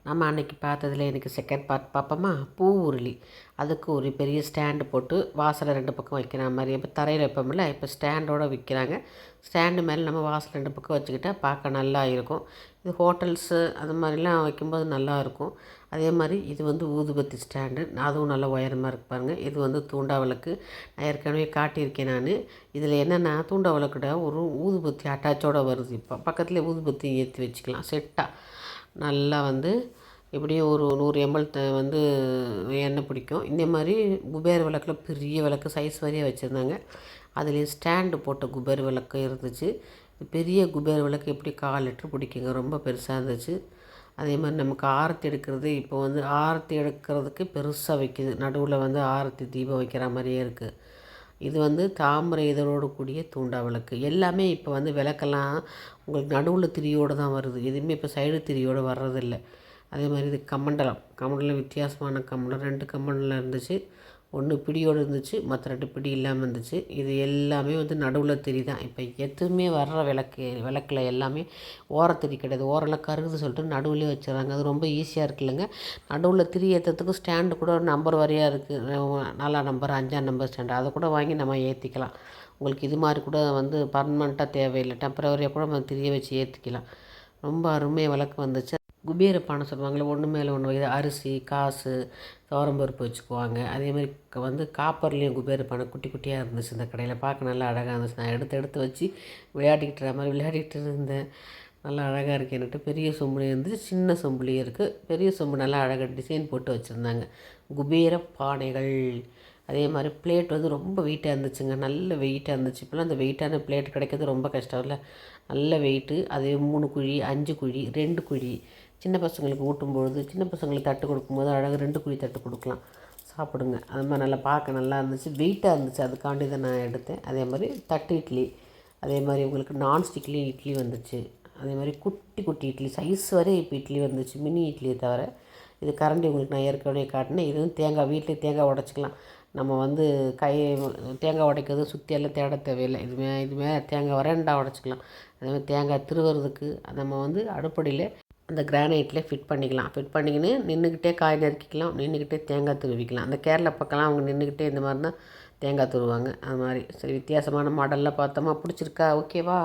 நம்ம அன்றைக்கி பார்த்ததுல எனக்கு செகண்ட் பார்ட் பார்ப்போமா? பூ உருளி. அதுக்கு ஒரு பெரிய ஸ்டாண்டு போட்டு வாசலை 2 பக்கம் வைக்கிற மாதிரி, இப்போ தரையில் வைப்போம்ல, இப்போ ஸ்டாண்டோடு விற்கிறாங்க. ஸ்டாண்டு மேலே நம்ம வாசல் 2 பக்கம் வச்சுக்கிட்டால் பார்க்க நல்லா இருக்கும். இது ஹோட்டல்ஸு அது மாதிரிலாம் வைக்கும்போது நல்லாயிருக்கும். அதே மாதிரி இது வந்து ஊதுபத்தி ஸ்டாண்டு, அதுவும் நல்லா உயரமாக இருக்கு பாருங்கள். இது வந்து தூண்டா விளக்கு. நான் ஏற்கனவே காட்டியிருக்கேன் நான். இதில் என்னென்னா, தூண்டா விளக்குட ஒரு ஊதுபத்தி அட்டாச்சோடு வருது. இப்போ பக்கத்துலேயே ஊதுபத்தி ஏற்றி வச்சுக்கலாம் செட்டாக. நல்லா வந்து எப்படியும் ஒரு 100 ml வந்து எண்ணெய் பிடிக்கும். இந்த மாதிரி குபேர விளக்கில் பெரிய விளக்கு சைஸ் வரையே வச்சுருந்தாங்க. அதுலேயும் ஸ்டாண்டு போட்ட குபேர விளக்கு இருந்துச்சு. பெரிய குபேர விளக்கு எப்படி 1/4 லிட்டர் பிடிக்குங்க, ரொம்ப பெருசாக இருந்துச்சு. அதே மாதிரி நமக்கு ஆரத்தி எடுக்கிறது, இப்போ வந்து ஆரத்தி எடுக்கிறதுக்கு பெருசாக வைக்கிது. நடுவில் வந்து ஆரத்தி தீபம் வைக்கிற மாதிரியே இருக்குது. இது வந்து தாமரை இதழோடு கூடிய தூண்டா விளக்கு. எல்லாமே இப்போ வந்து விளக்கெல்லாம் உங்களுக்கு நடுவில் திரியோடு தான் வருது. எதுவுமே இப்போ சைடு திரியோடு வர்றதில்லை. அதே மாதிரி இது கமண்டலம் வித்தியாசமான கமண்டலம் 2 கமண்டலம் இருந்துச்சு. ஒன்று பிடியோடு இருந்துச்சு, மற்ற 2 பிடி இல்லாமல் இருந்துச்சு. இது எல்லாமே வந்து நடுவில் திரி தான். இப்போ எதுவுமே வர்ற விளக்கில் எல்லாமே ஓரத்திரி கிடையாது. ஓரெல்லாம் கருகுது சொல்லிட்டு நடுவுலேயே வச்சுறாங்க. அது ரொம்ப ஈஸியாக இருக்குல்லங்க. நடுவில் திரி ஏற்றுறதுக்கு ஸ்டாண்டு கூட ஒரு நம்பர் வரையாக இருக்குது. 4ஆம் நம்பர் 5ஆம் நம்பர் ஸ்டாண்டு, அதை கூட வாங்கி நம்ம ஏற்றிக்கலாம். உங்களுக்கு இது மாதிரி கூட வந்து பர்மனெண்ட்டாக தேவையில்லை, டெம்பரவரியாக கூட நம்ம திரியை வச்சு ஏற்றிக்கலாம். ரொம்ப அருமையாக விளக்கு வந்துச்சு. குபேர பானை சொல்லுவாங்களே, ஒன்று மேலே ஒன்று வைக்கிது. அரிசி, காசு, துவரம்பருப்பு வச்சுக்குவாங்க. அதேமாதிரி வந்து காப்பர்லேயும் குபேர பானை குட்டி குட்டியாக இருந்துச்சு. இந்த கடையில் பார்க்க நல்லா அழகாக இருந்துச்சு. நான் எடுத்து வச்சு விளையாடிக்கிட்டு இருந்தேன். நல்லா அழகாக இருக்கேன்னுட்டு. பெரிய சொம்புலேயும் இருந்துச்சு, சின்ன சொம்புலேயும் இருக்குது. பெரிய சொம்பு நல்லா அழகாக டிசைன் போட்டு வச்சுருந்தாங்க. குபேர பானைகள். அதே மாதிரி பிளேட் வந்து ரொம்ப வெயிட்டாக இருந்துச்சுங்க, நல்ல வெயிட்டாக இருந்துச்சு. இப்போலாம் அந்த வெயிட்டான பிளேட் கிடைக்கிறது ரொம்ப கஷ்டம் இல்லை, நல்ல வெயிட்டு. அதே 3 குழி, 5 குழி, 2 குழி. சின்ன பசங்களுக்கு ஊட்டும்பொழுது, சின்ன பசங்களுக்கு தட்டு கொடுக்கும்போது அழகாக 2 குழி தட்டு கொடுக்கலாம், சாப்பிடுங்க. அது மாதிரி நல்லா பார்க்க நல்லா இருந்துச்சு, வெயிட்டாக இருந்துச்சு. அதுக்காண்டி தான் நான் எடுத்தேன். அதே மாதிரி தட்டு இட்லி, அதே மாதிரி உங்களுக்கு நான்ஸ்டிக்லேயும் இட்லி வந்துச்சு. அதே மாதிரி குட்டி குட்டி இட்லி சைஸ் வரை இப்போ இட்லி வந்துச்சு, மினி இட்லியை தவிர. இது கரண்டி உங்களுக்கு நான் ஏற்கனவே காட்டினேன். இதுவும் தேங்காய், வீட்டிலே தேங்காய் உடச்சிக்கலாம். நம்ம வந்து தேங்காய் உடைக்கிறது சுற்றியெல்லாம் தேட தேவையில்லை. இதுமே தேங்காய் வரேன்டா உடச்சிக்கலாம். அதேமாதிரி தேங்காய் திருவுறதுக்கு நம்ம வந்து அடுப்படியில் அந்த கிரானைட்டில் ஃபிட் பண்ணிக்கலாம். ஃபிட் பண்ணிக்கின்னு நின்றுக்கிட்டே காய் நறுக்கிக்கலாம், நின்றுக்கிட்டே தேங்காய் துருவிக்கலாம். அந்த கேரளா பக்கம்லாம் அவங்க நின்றுக்கிட்டே இந்த மாதிரி தான் தேங்காய் துருவாங்க. அது மாதிரி சரி, வித்தியாசமான மாடல்லாம் பார்த்தோமா? பிடிச்சிருக்கா? ஓகேவா?